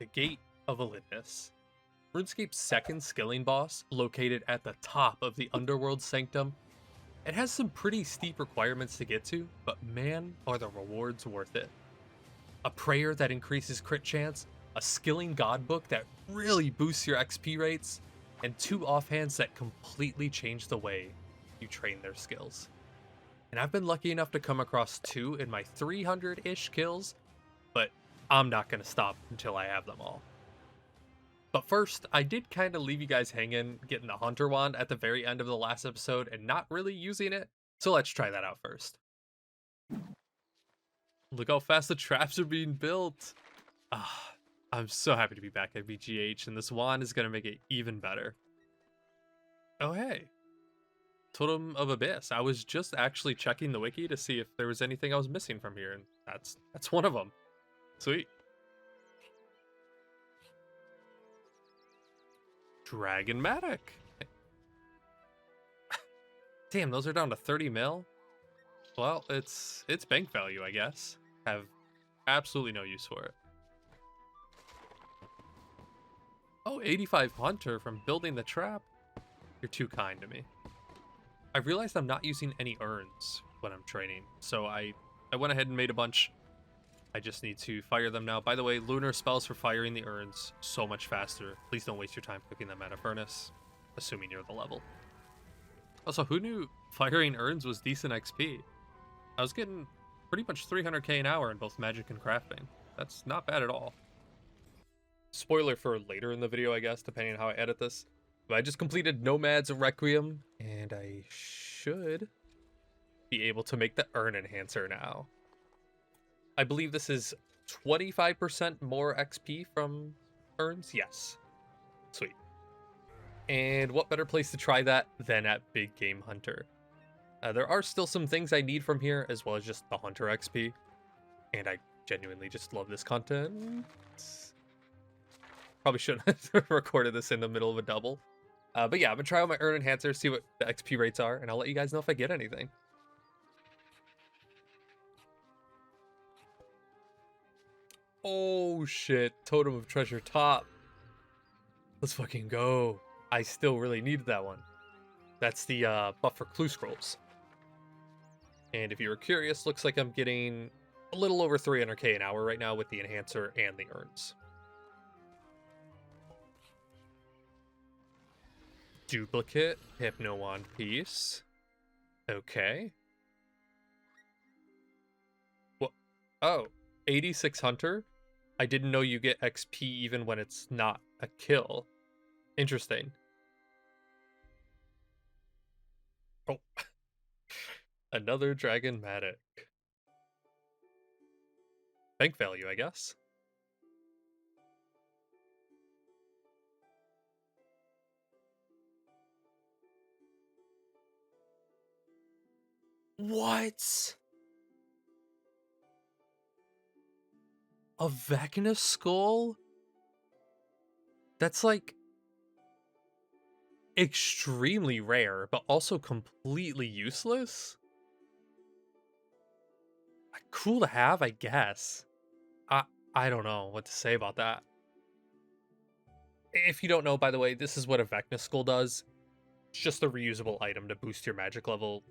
the Gate of Elidinis. RuneScape's second skilling boss, located at the top of the Underworld Sanctum. It has some pretty steep requirements to get to, but man, are the rewards worth it. A prayer that increases crit chance, a skilling god book that really boosts your XP rates, and 2 offhands that completely change the way you train their skills. And I've been lucky enough to come across 2 in my 300-ish kills, but I'm not going to stop until I have them all. But first, I did kind of leave you guys hanging getting the Hunter Wand at the very end of the last episode and not really using it, so let's try that out first. Look how fast the traps are being built. I'm so happy to be back at BGH, and this wand is going to make it even better. Oh hey, Totem of Abyss. I was just actually checking the wiki to see if there was anything I was missing from here, and that's one of them. Sweet. Dragonmatic. Damn, those are down to 30 mil. Well, it's bank value, I guess. Have absolutely no use for it. Oh, 85 Hunter from building the trap. You're too kind to me. I realized I'm not using any urns when I'm training, so I went ahead and made a bunch. I just need to fire them now. By the way, lunar spells for firing the urns so much faster. Please don't waste your time cooking them at a furnace, assuming you're the level. Also, who knew firing urns was decent XP? I was getting pretty much 300k an hour in both magic and crafting. That's not bad at all. Spoiler for later in the video, I guess, depending on how I edit this. But I just completed Nomad's Requiem, and I should be able to make the urn enhancer now. I believe this is 25% more XP from urns. Yes. Sweet. And what better place to try that than at Big Game Hunter? There are still some things I need from here, as well as just the Hunter XP. And I genuinely just love this content. Probably shouldn't have recorded this in the middle of a double. But yeah, I'm going to try out my urn enhancer, see what the XP rates are, and I'll let you guys know if I get anything. Oh shit, Totem of Treasure top. Let's fucking go. I still really needed that one. That's the buff for clue scrolls. And if you were curious, looks like I'm getting a little over 300k an hour right now with the enhancer and the urns. Duplicate Hypnowand piece. Okay. What? Oh, 86 Hunter. I didn't know you get XP even when it's not a kill. Interesting. Oh. Another Dragonmatic. Bank value, I guess. What? A Vecna skull? That's like extremely rare, but also completely useless. Cool to have, I guess. I don't know what to say about that. If you don't know, by the way, this is what a Vecna skull does. It's just a reusable item to boost your magic level.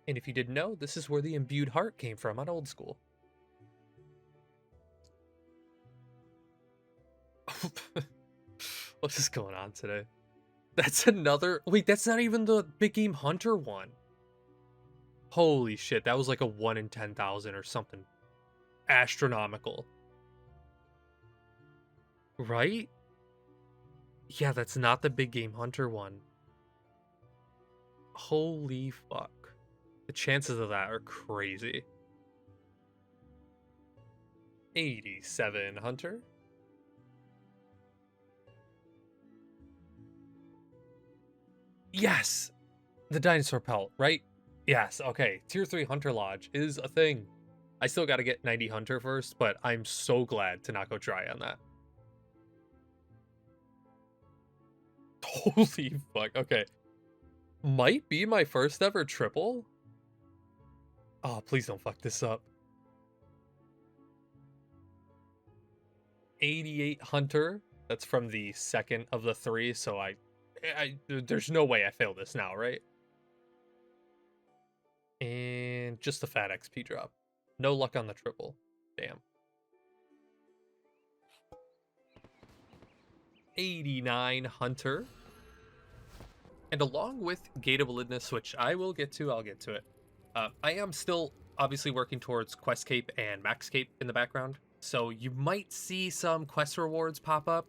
And if you didn't know, this is where the imbued heart came from on Old School. What is going on today? That's another... Wait, that's not even the Big Game Hunter one. Holy shit, that was like a 1 in 10,000 or something astronomical. Right? Yeah, that's not the Big Game Hunter one. Holy fuck. The chances of that are crazy. 87 Hunter. Yes! The dinosaur pelt, right? Yes, okay. Tier 3 Hunter Lodge is a thing. I still gotta get 90 Hunter first, but I'm so glad to not go dry on that. Holy fuck, okay. Might be my first ever triple? Oh, please don't fuck this up. 88 Hunter. That's from the second of the 3, so there's no way I fail this now, right? And just a fat XP drop. No luck on the triple. Damn. 89 Hunter. And along with Gate of Elidinis, which I will get to, I'll get to it. I am still obviously working towards Questcape and Maxcape in the background. So you might see some quest rewards pop up.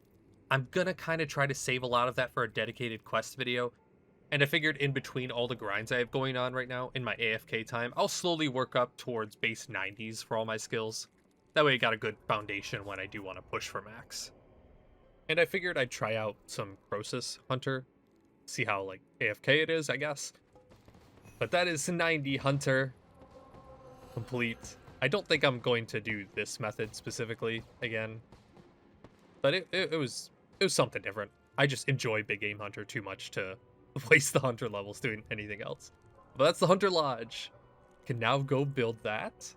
I'm gonna kind of try to save a lot of that for a dedicated quest video. And I figured in between all the grinds I have going on right now in my AFK time, I'll slowly work up towards base 90s for all my skills. That way I got a good foundation when I do want to push for max. And I figured I'd try out some Croesus Hunter. See how, like, AFK it is, I guess. But that is 90 Hunter. Complete. I don't think I'm going to do this method specifically again. But it was something different. I just enjoy Big Game Hunter too much to waste the Hunter levels doing anything else. But that's the Hunter Lodge. Can now go build that.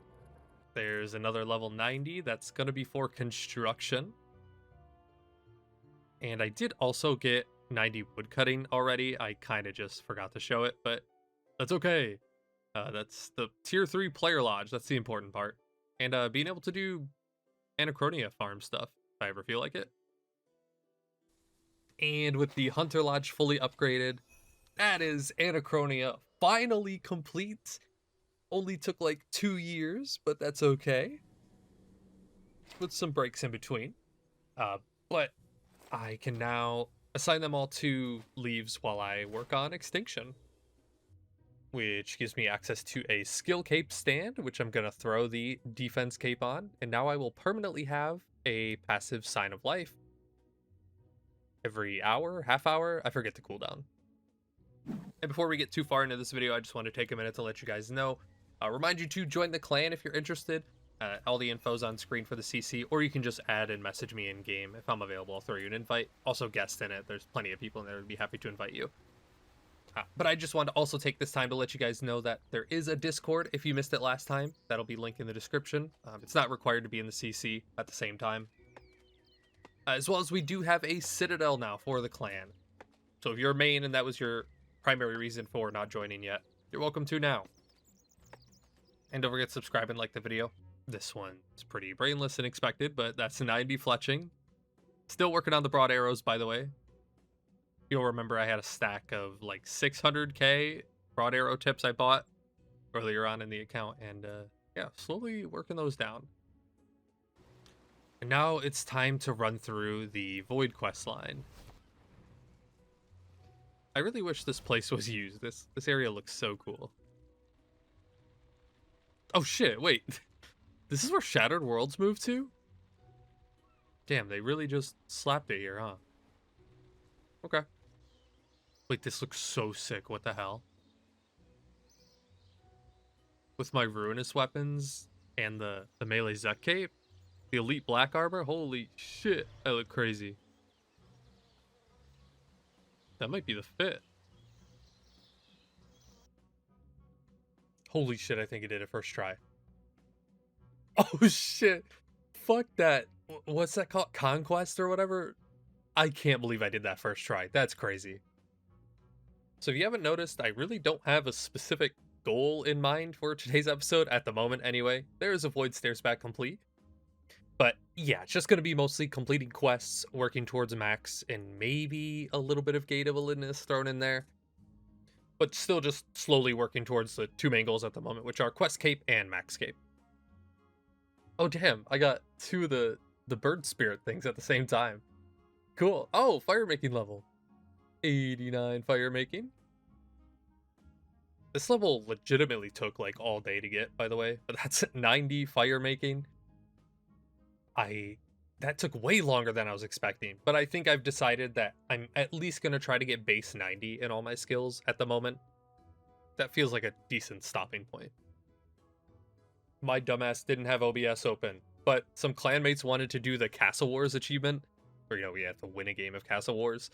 There's another level 90. That's going to be for construction. And I did also get 90 woodcutting already. I kind of just forgot to show it, but that's okay. That's the tier 3 player lodge. That's the important part. And being able to do Anachronia farm stuff if I ever feel like it. And with the Hunter Lodge fully upgraded, that is Anachronia finally complete. Only took like 2 years, but that's okay. With some breaks in between. But I can now assign them all to leaves while I work on Extinction. Which gives me access to a skill cape stand, which I'm going to throw the defense cape on. And now I will permanently have a passive Sign of Life. Every hour, half hour, I forget the cooldown. And before we get too far into this video, I just want to take a minute to let you guys know. Remind you to join the clan if you're interested. All the info's on screen for the CC, or you can just add and message me in game. If I'm available, I'll throw you an invite. Also guest in it. There's plenty of people in there who'd be happy to invite you. But I just wanted to also take this time to let you guys know that there is a Discord if you missed it last time. That'll be linked in the description. It's not required to be in the CC at the same time. As well as we do have a Citadel now for the clan. So if you're a main and that was your primary reason for not joining yet, you're welcome to now. And don't forget to subscribe and like the video. This one's pretty brainless and expected, but that's 90 fletching. Still working on the broad arrows, by the way. You'll remember I had a stack of like 600k broad arrow tips I bought earlier on in the account, and yeah, slowly working those down. And now it's time to run through the Void quest line. I really wish this place was used. This area looks so cool. Oh shit, wait. This is where Shattered Worlds moved to? Damn, they really just slapped it here, huh? Okay. Wait, this looks so sick. What the hell? With my Ruinous weapons and the melee Zek cape, the elite black armor, holy shit, I look crazy. That might be the fit. Holy shit, I think it did it first try. Oh shit. Fuck that. What's that called? Conquest or whatever? I can't believe I did that first try. That's crazy. So if you haven't noticed, I really don't have a specific goal in mind for today's episode at the moment anyway. There is a Void Stairs back complete. But yeah, it's just going to be mostly completing quests, working towards max, and maybe a little bit of Gate of Elidinis thrown in there. But still just slowly working towards the two main goals at the moment, which are Quest Cape and Max Cape. Oh damn, I got two of the bird spirit things at the same time. Cool. Oh, fire making level. 89 fire making. This level legitimately took like all day to get, by the way, but that's 90 fire making. That took way longer than I was expecting, but I think I've decided that I'm at least going to try to get base 90 in all my skills at the moment. That feels like a decent stopping point. My dumbass didn't have OBS open, but some clanmates wanted to do the Castle Wars achievement, or, you know, we have to win a game of Castle Wars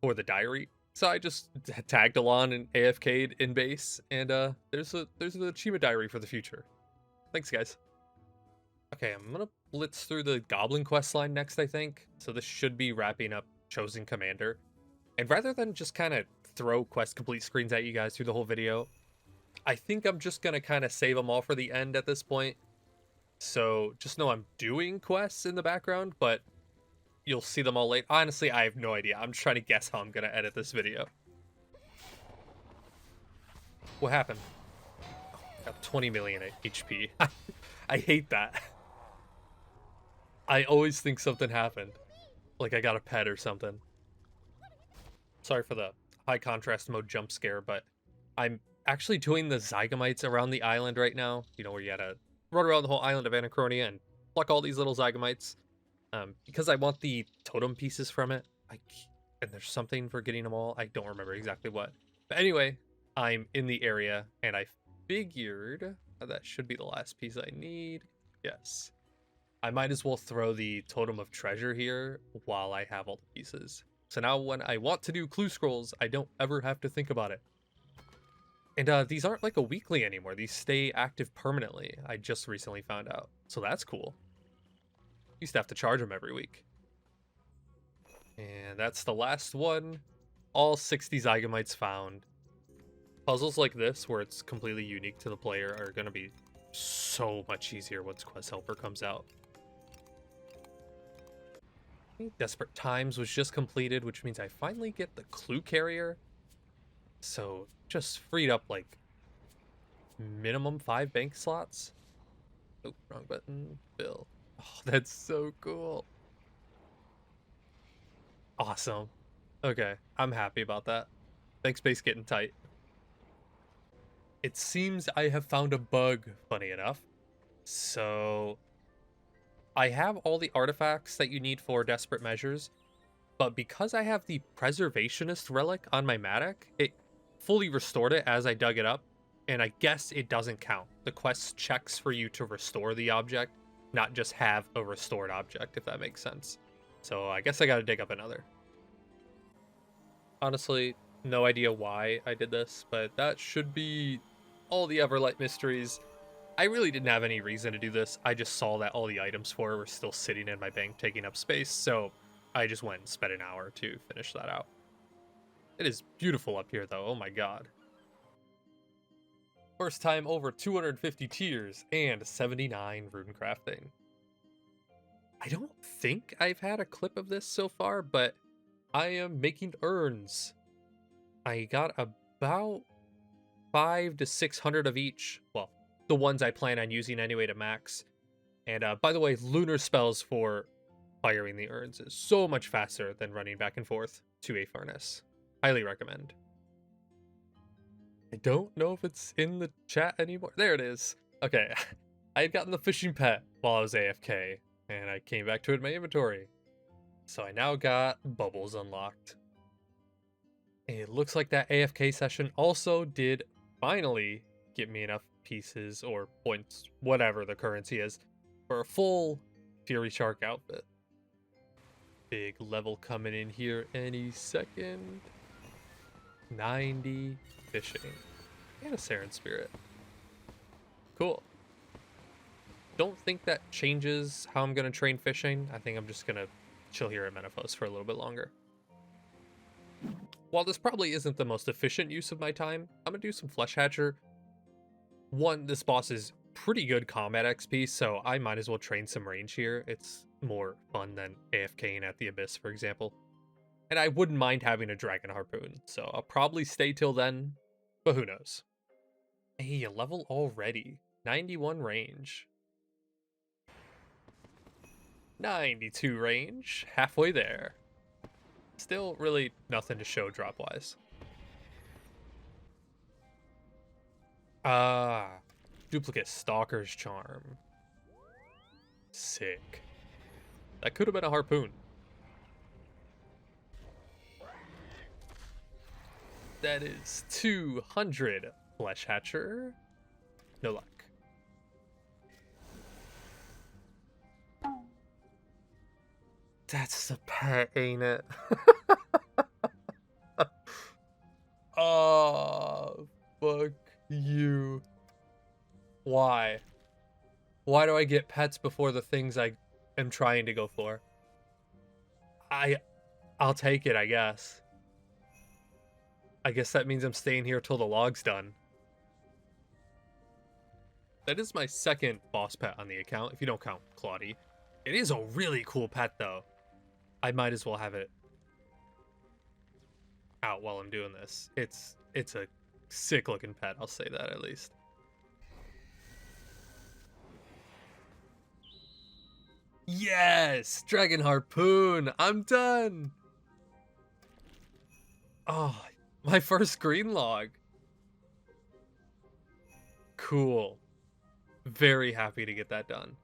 for the diary. So I just tagged along and AFK'd in base, and there's the achievement diary for the future. Thanks, guys. Okay, I'm gonna blitz through the Goblin quest line next, I think. So this should be wrapping up Chosen Commander. And rather than just kind of throw quest complete screens at you guys through the whole video, I think I'm just going to kind of save them all for the end at this point. So just know I'm doing quests in the background, but you'll see them all late. Honestly, I have no idea. I'm just trying to guess how I'm going to edit this video. What happened? Got 20 million HP. I hate that. I always think something happened. Like I got a pet or something. Sorry for the high contrast mode jump scare, but I'm actually doing the Zygomites around the island right now. You know, where you gotta run around the whole island of Anachronia and pluck all these little Zygomites. Because I want the totem pieces from it. And there's something for getting them all. I don't remember exactly what. But anyway, I'm in the area, and I figured that should be the last piece I need. Yes. I might as well throw the Totem of Treasure here while I have all the pieces. So now when I want to do clue scrolls, I don't ever have to think about it. And these aren't like a weekly anymore. These stay active permanently. I just recently found out. So that's cool. Used to have to charge them every week. And that's the last one. All 60 Zygomites found. Puzzles like this, where it's completely unique to the player, are going to be so much easier once Quest Helper comes out. Desperate Times was just completed, which means I finally get the Clue Carrier. So just freed up like minimum 5 bank slots. Oh, wrong button. Bill. Oh, that's so cool. Awesome. Okay, I'm happy about that. Thanks, base getting tight. It seems I have found a bug, funny enough. So I have all the artifacts that you need for Desperate Measures, but because I have the Preservationist Relic on my Matic, it fully restored it as I dug it up, and I guess it doesn't count. The quest checks for you to restore the object, not just have a restored object, if that makes sense. So I guess I gotta dig up another. Honestly, no idea why I did this, but that should be all the Everlight mysteries. I really didn't have any reason to do this. I just saw that all the items for it were still sitting in my bank taking up space, so I just went and spent an hour to finish that out. It is beautiful up here, though. Oh my god. First time over 250 tiers and 79 rune crafting. I don't think I've had a clip of this so far, but I am making urns. I got about 500 to 600 of each. Well, the ones I plan on using anyway to max. And by the way, lunar spells for firing the urns is so much faster than running back and forth to a furnace. Highly recommend. I don't know if it's in the chat anymore. There it is. Okay, I had gotten the fishing pet while I was AFK, and I came back to it in my inventory. So I now got bubbles unlocked. It looks like that AFK session also did finally get me enough pieces or points, whatever the currency is, for a full Fury Shark outfit. Big level coming in here any second. 90 fishing and a Saren Spirit. Cool. Don't think that changes how I'm going to train fishing. I think I'm just going to chill here at Menefos for a little bit longer. While this probably isn't the most efficient use of my time, I'm going to do some Flesh Hatcher. One, this boss is pretty good combat XP, so I might as well train some range here. It's more fun than AFKing at the Abyss, for example. And I wouldn't mind having a Dragon Harpoon, so I'll probably stay till then, but who knows. Hey, a level already. 91 range. 92 range. Halfway there. Still really nothing to show drop-wise. Duplicate Stalker's Charm. Sick. That could have been a harpoon. That is 200 Flesh Hatcher. No luck. That's the pet, ain't it? Oh, fuck you. Why? Why do I get pets before the things I am trying to go for? I'll take it, I guess. I guess that means I'm staying here till the log's done. That is my second boss pet on the account, if you don't count Claudie. It is a really cool pet, though. I might as well have it out while I'm doing this. It's a sick-looking pet, I'll say that at least. Yes! Dragon Harpoon! I'm done! Oh, my first green log. Cool. Very happy to get that done.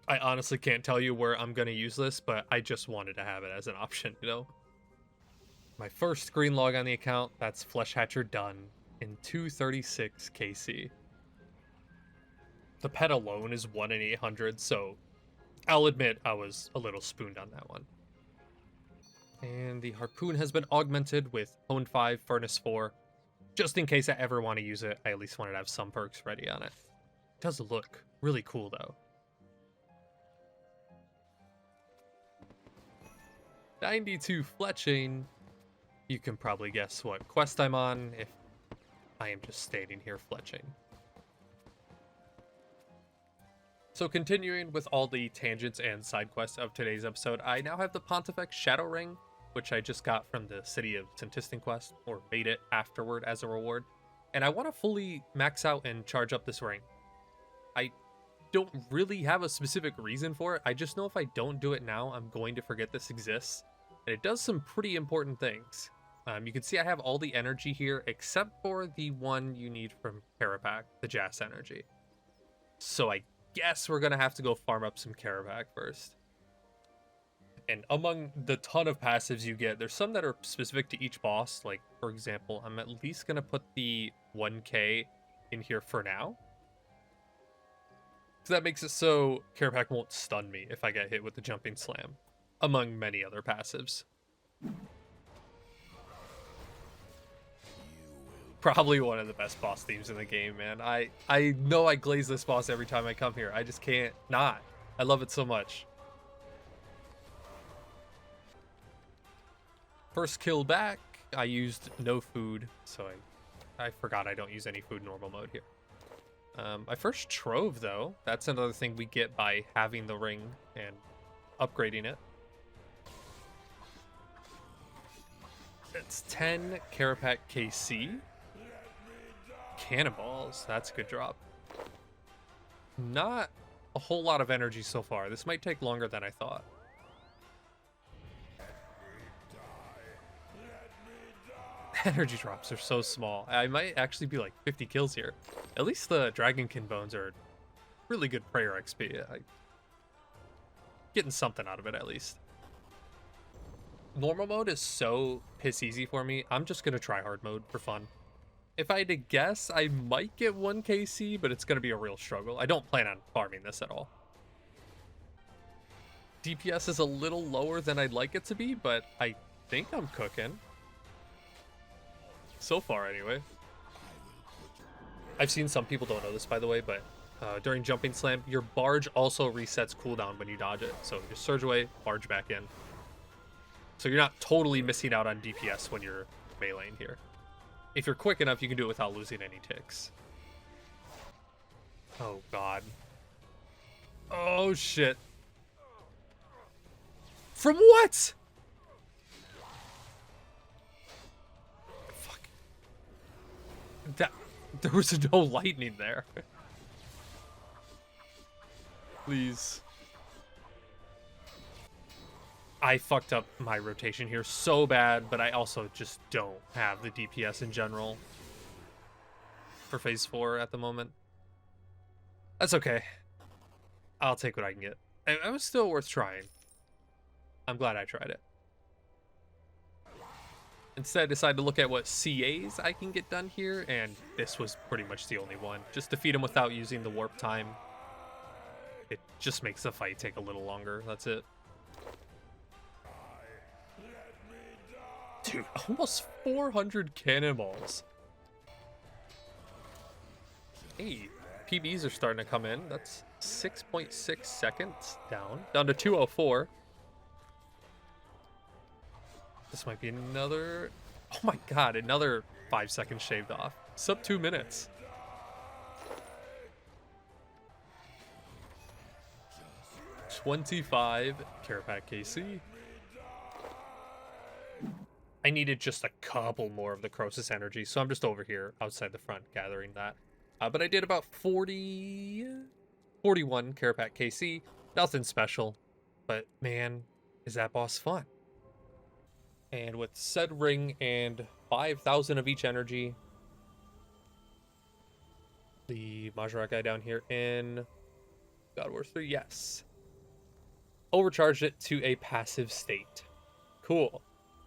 I honestly can't tell you where I'm going to use this, but I just wanted to have it as an option, you know? My first green log on the account, that's Flesh Hatcher done in 236 KC. The pet alone is 1 in 800, so I'll admit I was a little spooned on that one. And the harpoon has been augmented with Hone 5, Furnace 4. Just in case I ever want to use it, I at least wanted to have some perks ready on it. It does look really cool, though. 92 fletching. You can probably guess what quest I'm on if I am just standing here fletching. So continuing with all the tangents and side quests of today's episode, I now have the Pontifex Shadow Ring, which I just got from the City of Tintistan quest, or made it afterward as a reward. And I want to fully max out and charge up this ring. I don't really have a specific reason for it. I just know if I don't do it now, I'm going to forget this exists. And it does some pretty important things. You can see I have all the energy here, except for the one you need from Kerapac, the Jas energy. So I guess we're going to have to go farm up some Kerapac first. And among the ton of passives you get, there's some that are specific to each boss. Like, for example, I'm at least going to put the 1k in here for now. So that makes it so Kerapac won't stun me if I get hit with the Jumping Slam, among many other passives. Probably one of the best boss themes in the game, man. I know I glaze this boss every time I come here. I just can't not. I love it so much. First kill back, I used no food, so I forgot I don't use any food normal mode here. My first trove, though, that's another thing we get by having the ring and upgrading it. It's 10 Kerapac KC. Cannonballs, that's a good drop. Not a whole lot of energy so far. This might take longer than I thought. Energy drops are so small. I might actually be like 50 kills here. At least the Dragonkin bones are really good prayer XP. Getting something out of it at least. Normal mode is so piss easy for me. I'm just gonna try hard mode for fun. If I had to guess, I might get 1 KC, but it's gonna be a real struggle. I don't plan on farming this at all. DPS is a little lower than I'd like it to be, but I think I'm cooking. So far, anyway. I've seen some people don't know this, by the way, but during Jumping Slam, your barge also resets cooldown when you dodge it. So just surge away, barge back in. So you're not totally missing out on DPS when you're meleeing here. If you're quick enough, you can do it without losing any ticks. Oh, God. Oh, shit. From what? Fuck. There was no lightning there. Please. I fucked up my rotation here so bad, but I also just don't have the DPS in general for phase 4 at the moment. That's okay. I'll take what I can get. It was still worth trying. I'm glad I tried it. Instead, I decided to look at what CAs I can get done here, and this was pretty much the only one. Just defeat him without using the warp time. It just makes the fight take a little longer. That's it. Dude, almost 400 cannonballs. Hey, PBs are starting to come in. That's 6.6 seconds down to 2:04. This might be another, oh my god, another 5 seconds shaved off. Sub 2 minutes. $25 Kerapac KC. I needed just a couple more of the Croesus energy, so I'm just over here outside the front gathering that. But I did about 41 Kerapac KC. Nothing special, but man, is that boss fun. And with said ring and 5,000 of each energy, the Majorat guy down here in God Wars 3, yes. Overcharged it to a passive state. Cool.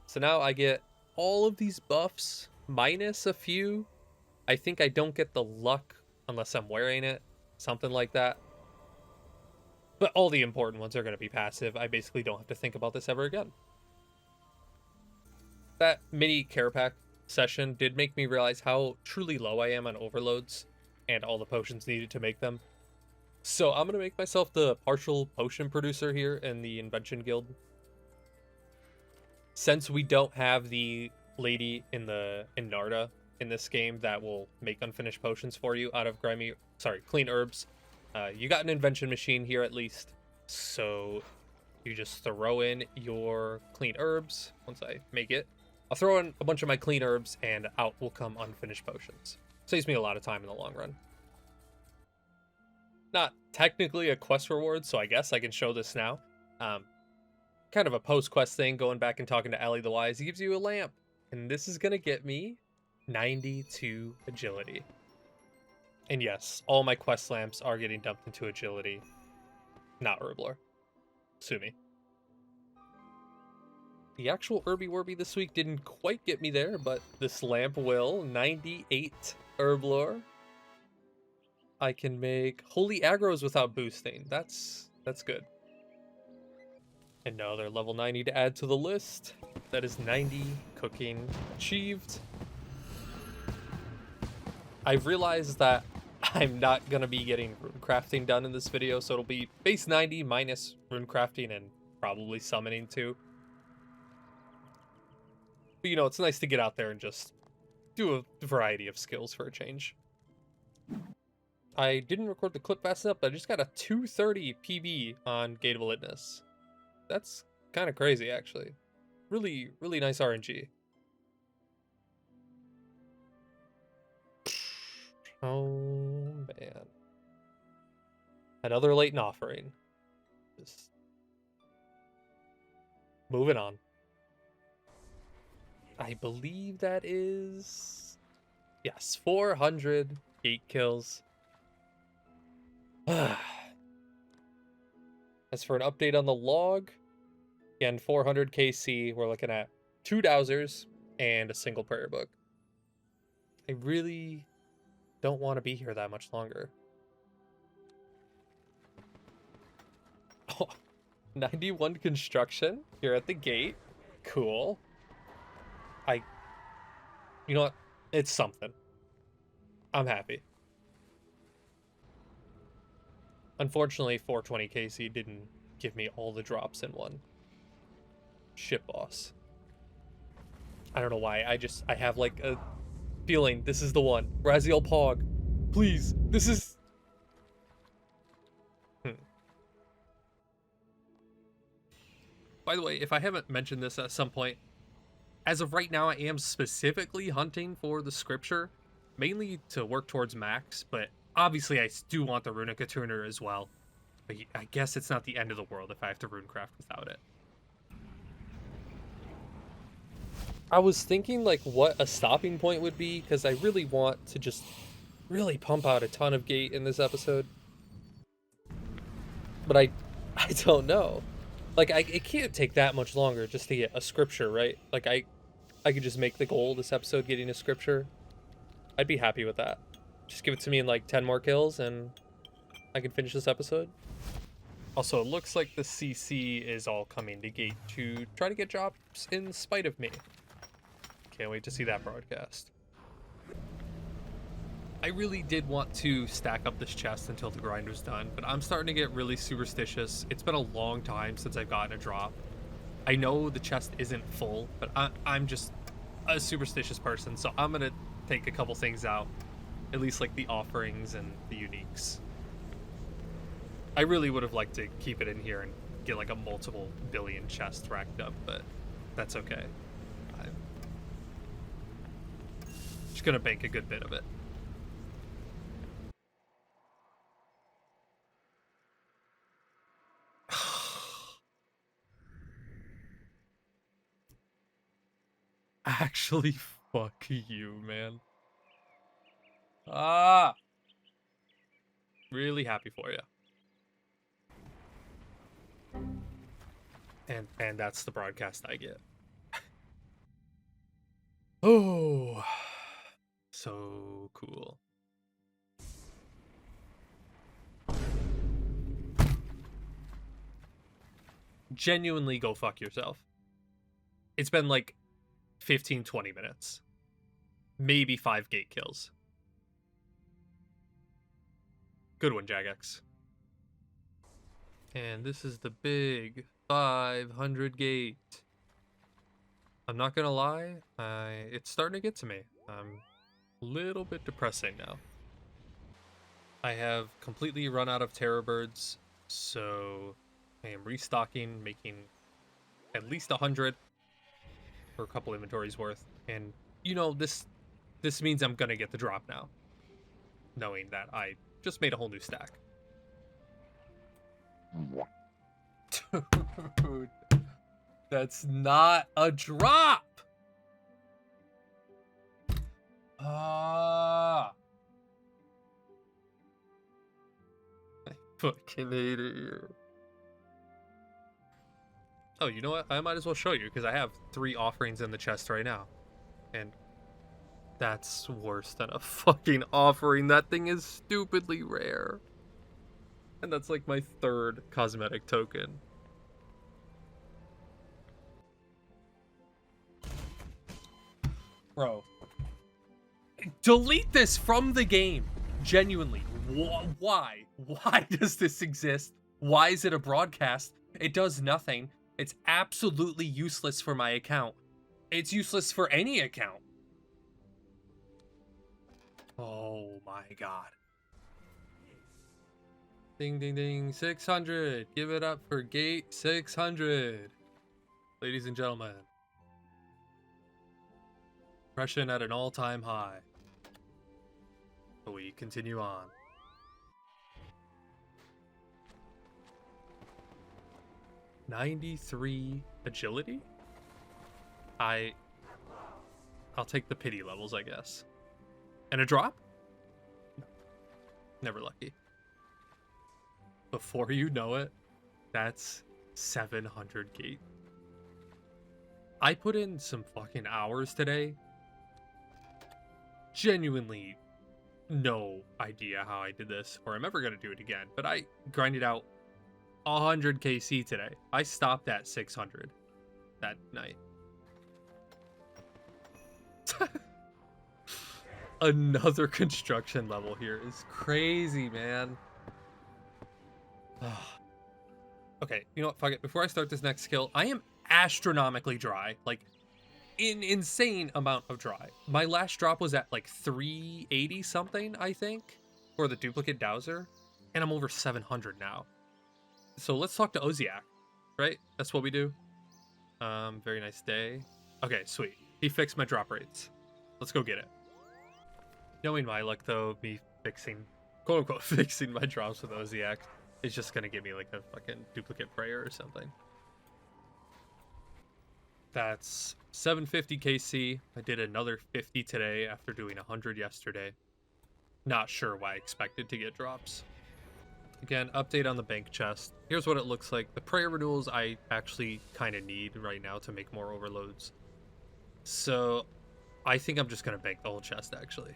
So now I get all of these buffs minus a few. I think I don't get the luck unless I'm wearing it. Something like that. But all the important ones are going to be passive. I basically don't have to think about this ever again. That mini Kerapac session did make me realize how truly low I am on overloads and all the potions needed to make them. So I'm going to make myself the partial potion producer here in the Invention Guild. Since we don't have the lady in Narda in this game that will make unfinished potions for you out of clean herbs, you got an invention machine here at least. So you just throw in your clean herbs. Once I make it, I'll throw in a bunch of my clean herbs and out will come unfinished potions. Saves me a lot of time in the long run. Not technically a quest reward, so I guess I can show this now. Kind of a post-quest thing, going back and talking to Allie the Wise. He gives you a lamp, and this is going to get me 92 agility. And yes, all my quest lamps are getting dumped into agility. Not Herblore. Sue me. The actual Herby Werby this week didn't quite get me there, but this lamp will. 98 Herblore. I can make holy aggro's without boosting. That's good. And another level 90 to add to the list. That is 90 cooking achieved. I've realized that I'm not going to be getting rune crafting done in this video, so it'll be base 90 minus rune crafting and probably summoning too. But you know, it's nice to get out there and just do a variety of skills for a change. I didn't record the clip fast enough, but I just got a 230 PB on Gate of Elidinis. That's kind of crazy, actually. Really, really nice RNG. Oh, man. Another latent offering. Just moving on. I believe that is... Yes, 400 gate kills. As for an update on the log, again, 400 KC, we're looking at 2 dowsers and a single prayer book. I really don't want to be here that much longer. Oh, 91 construction here at the gate. Cool. You know what? It's something. I'm happy. Unfortunately, 420 KC didn't give me all the drops in one. Shit, boss. I don't know why. I have like a feeling this is the one. Raziel Pog. Please. This is... By the way, if I haven't mentioned this at some point, as of right now, I am specifically hunting for the scripture, mainly to work towards max, but obviously I do want the Runic Tuner as well. But I guess it's not the end of the world if I have to runecraft without it. I was thinking like what a stopping point would be, because I really want to just really pump out a ton of gate in this episode. But I don't know. Like, it can't take that much longer just to get a scripture, right? Like, I could just make the goal this episode getting a scripture. I'd be happy with that. Just give it to me in, like, 10 more kills, and I can finish this episode. Also, it looks like the CC is all coming to gate to try to get drops in spite of me. Can't wait to see that broadcast. I really did want to stack up this chest until the grind was done, but I'm starting to get really superstitious. It's been a long time since I've gotten a drop. I know the chest isn't full, but I'm just a superstitious person, so I'm gonna take a couple things out, at least like the offerings and the uniques. I really would have liked to keep it in here and get like a multiple billion chest racked up, but that's okay. I'm just gonna bank a good bit of it. Actually, fuck you, man. Ah! Really happy for you. And that's the broadcast I get. Oh, so cool. Genuinely go fuck yourself. It's been like 15-20 minutes. Maybe 5 gate kills. Good one, Jagex. And this is the big 500 gate. I'm not gonna lie, it's starting to get to me. I'm a little bit depressing now. I have completely run out of terror birds, so I am restocking, making at least 100 for a couple inventories worth. And you know, this means I'm gonna get the drop now, knowing that I just made a whole new stack. Dude, that's not a drop. Ah, I fucking hate it here. Oh, you know what? I might as well show you because I have 3 offerings in the chest right now, and that's worse than a fucking offering. That thing is stupidly rare. And that's like my 3rd cosmetic token. Bro. Delete this from the game. Genuinely. Why? Why does this exist? Why is it a broadcast? It does nothing. It's absolutely useless for my account. It's useless for any account. Oh my god. Ding, ding, ding. 600. Give it up for gate 600. Ladies and gentlemen. Depression at an all-time high. We continue on. $93 agility? I'll take the pity levels, I guess. And a drop? Never lucky. Before you know it, that's 700 gate. I put in some fucking hours today. Genuinely no idea how I did this, or I'm ever going to do it again, but I grinded out 100 KC today. I stopped at 600 that night. Another construction level here is crazy, man. Okay, you know what? Fuck it. Before I start this next skill, I am astronomically dry. Like, an insane amount of dry. My last drop was at like 380 something, I think, for the duplicate dowser, and I'm over 700 now. So let's talk to Oziak, right? That's what we do. Very nice day. Okay, sweet. He fixed my drop rates. Let's go get it. Knowing my luck, though, me fixing, quote unquote, fixing my drops with Oziak is just gonna give me like a fucking duplicate prayer or something. That's 750 KC. I did another 50 today after doing 100 yesterday. Not sure why I expected to get drops. Again, update on the bank chest. Here's what it looks like. The prayer renewals I actually kind of need right now to make more overloads. So I think I'm just going to bank the whole chest, actually.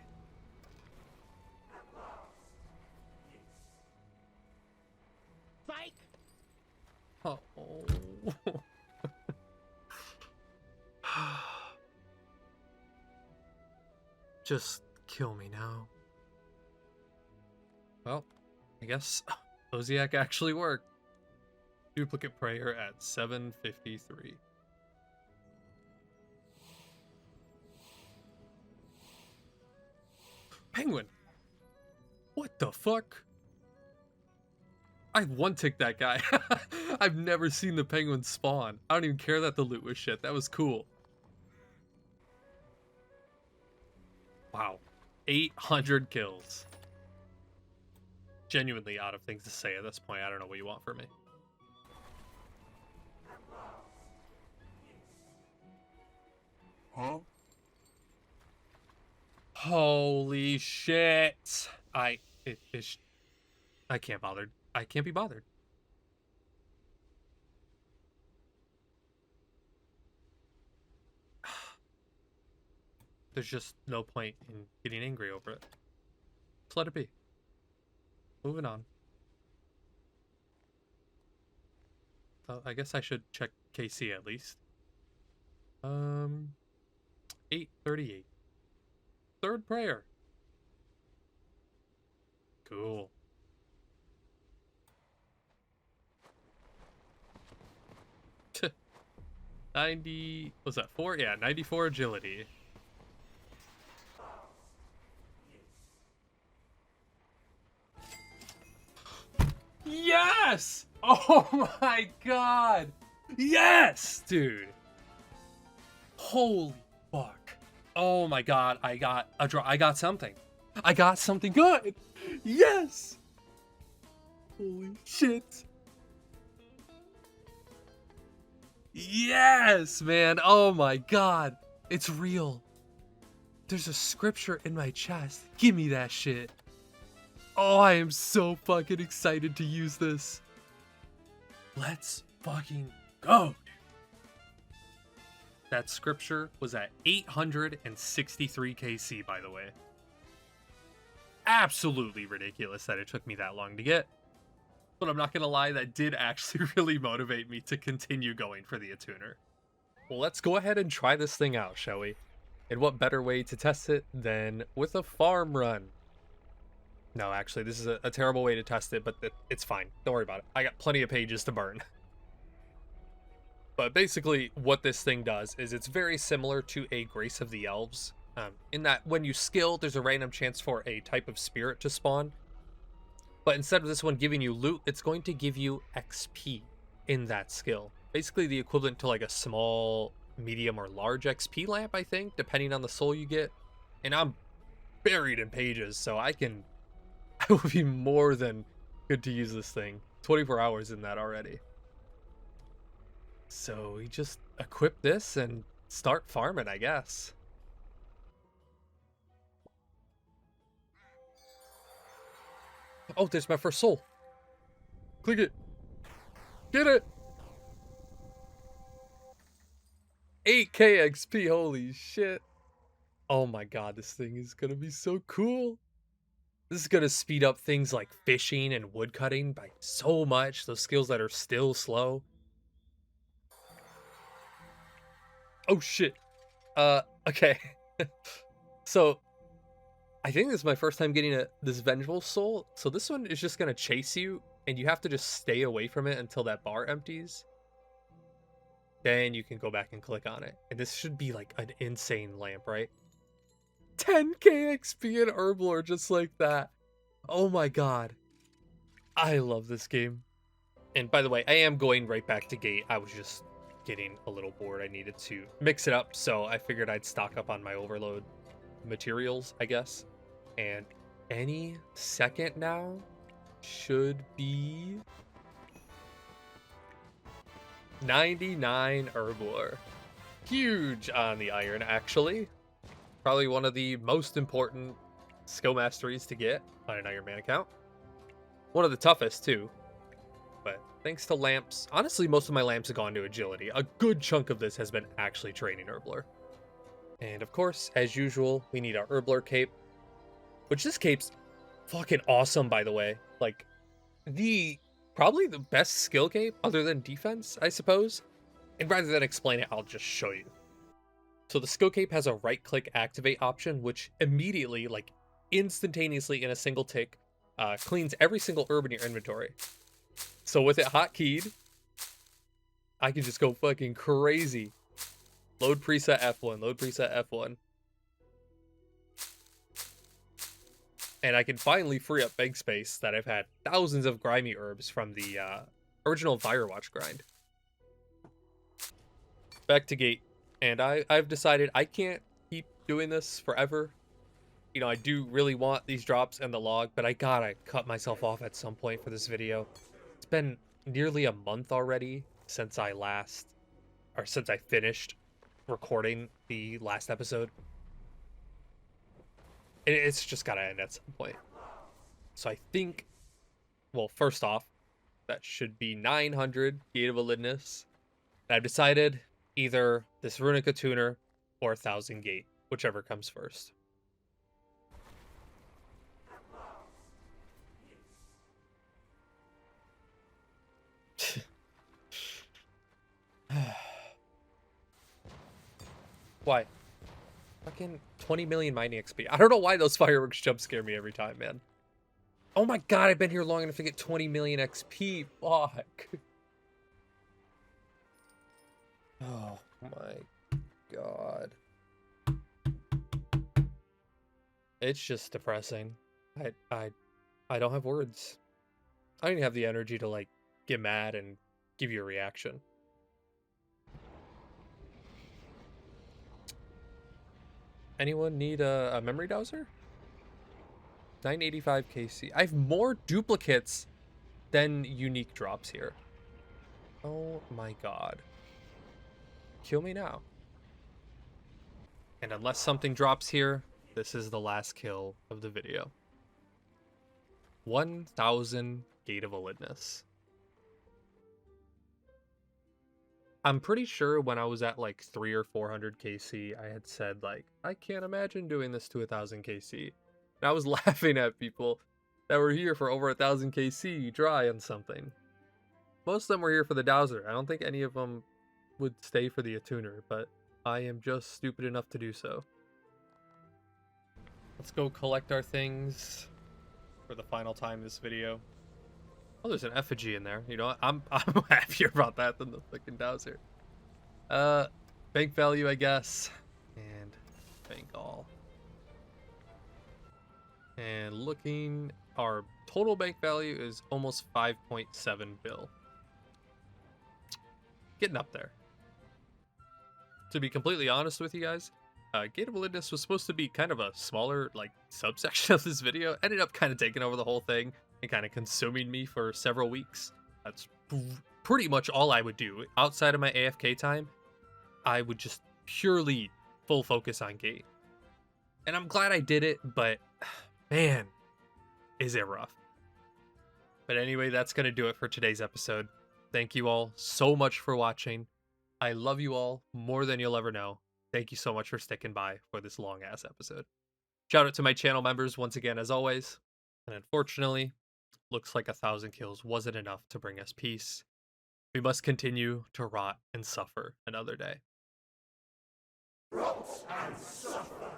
Psych! Oh. Just kill me now. Well, I guess Oziak actually worked. Duplicate prayer at 7:53. Penguin! What the fuck? I one-ticked that guy. I've never seen the penguin spawn. I don't even care that the loot was shit. That was cool. Wow. 800 kills. Genuinely out of things to say at this point. I don't know what you want from me. Huh? Holy shit. I can't bother. I can't be bothered. There's just no point in getting angry over it. Just let it be. Moving on. I guess I should check KC at least. 8:38. Third prayer. Cool. Tch. 90, was that 4? Yeah, 94 agility. Yes! Oh my god! Yes, dude! Holy fuck. Oh my god, I got a draw. I got something. I got something good! Yes! Holy shit. Yes, man. Oh my god. It's real. There's a scripture in my chest. Give me that shit. Oh, I am so fucking excited to use this. Let's fucking go. That scripture was at 863 KC, by the way. Absolutely ridiculous that it took me that long to get. But I'm not gonna lie, that did actually really motivate me to continue going for the attuner. Well, let's go ahead and try this thing out, shall we? And what better way to test it than with a farm run? No, actually, this is a terrible way to test it, but it's fine. Don't worry about it. I got plenty of pages to burn. But basically, what this thing does is it's very similar to a Grace of the Elves, in that when you skill, there's a random chance for a type of spirit to spawn. But instead of this one giving you loot, it's going to give you XP in that skill. Basically the equivalent to like a small, medium, or large XP lamp, I think, depending on the soul you get. And I'm buried in pages, so I would be more than good to use this thing. 24 hours in that already. So we just equip this and start farming, I guess. Oh, there's my first soul. Click it. Get it. 8k XP, holy shit. Oh my god, this thing is gonna be so cool. This is gonna speed up things like fishing and woodcutting by so much. Those skills that are still slow. Oh shit. Okay. So, I think this is my first time getting this Vengeful Soul. So this one is just gonna chase you, and you have to just stay away from it until that bar empties. Then you can go back and click on it. And this should be like an insane lamp, right? 10k XP in Herblore just like that. Oh my god. I love this game. And by the way, I am going right back to Gate. I was just getting a little bored. I needed to mix it up, so I figured I'd stock up on my overload materials, I guess. And any second now should be 99 Herblore. Huge on the iron, actually. Probably one of the most important skill masteries to get on an Ironman account. One of the toughest, too. But thanks to lamps, honestly, most of my lamps have gone to agility. A good chunk of this has been actually training Herblore. And of course, as usual, we need our Herblore cape. Which this cape's fucking awesome, by the way. Like, probably the best skill cape, other than defense, I suppose. And rather than explain it, I'll just show you. So the skill cape has a right-click activate option, which immediately, like instantaneously in a single tick, cleans every single herb in your inventory. So with it hotkeyed, I can just go fucking crazy. Load preset F1, load preset F1. And I can finally free up bank space that I've had thousands of grimy herbs from the original Firewatch grind. Back to Gate. And I've decided I can't keep doing this forever. You know, I do really want these drops and the log, but I gotta cut myself off at some point for this video. It's been nearly a month already since I finished recording the last episode. It's just gotta end at some point. So I think, well, first off, that should be 900 Gate of Elidinis. And I've decided either this Runica tuner or 1000 Gate, whichever comes first. Why? Fucking 20 million mining XP. I don't know why those fireworks jump scare me every time, man. Oh my god, I've been here long enough to get 20 million XP. Fuck. Oh my god. It's just depressing. I don't have words. I don't even have the energy to like get mad and give you a reaction. Anyone need a memory dowser? 985 KC. I have more duplicates than unique drops here. Oh my god. Kill me now. And unless something drops here, this is the last kill of the video. 1000 Gate of Elidinis. I'm pretty sure when I was at like 300 or 400 KC, I had said like, I can't imagine doing this to 1000 KC. And I was laughing at people that were here for over 1000 KC dry on something. Most of them were here for the dowser. I don't think any of them would stay for the attuner, but I am just stupid enough to do so. Let's go collect our things for the final time in this video. Oh, there's an effigy in there. You know what? I'm happier about that than the freaking dowser. Bank value, I guess. And bank all. And looking, our total bank value is almost 5.7 bill. Getting up there. To be completely honest with you guys, Gate of Elidinis was supposed to be kind of a smaller, like, subsection of this video. Ended up kind of taking over the whole thing and kind of consuming me for several weeks. That's pretty much all I would do. Outside of my AFK time, I would just purely full focus on Gate. And I'm glad I did it, but man, is it rough. But anyway, that's going to do it for today's episode. Thank you all so much for watching. I love you all more than you'll ever know. Thank you so much for sticking by for this long-ass episode. Shout out to my channel members once again, as always. And unfortunately, looks like 1000 kills wasn't enough to bring us peace. We must continue to rot and suffer another day. Rot and suffer.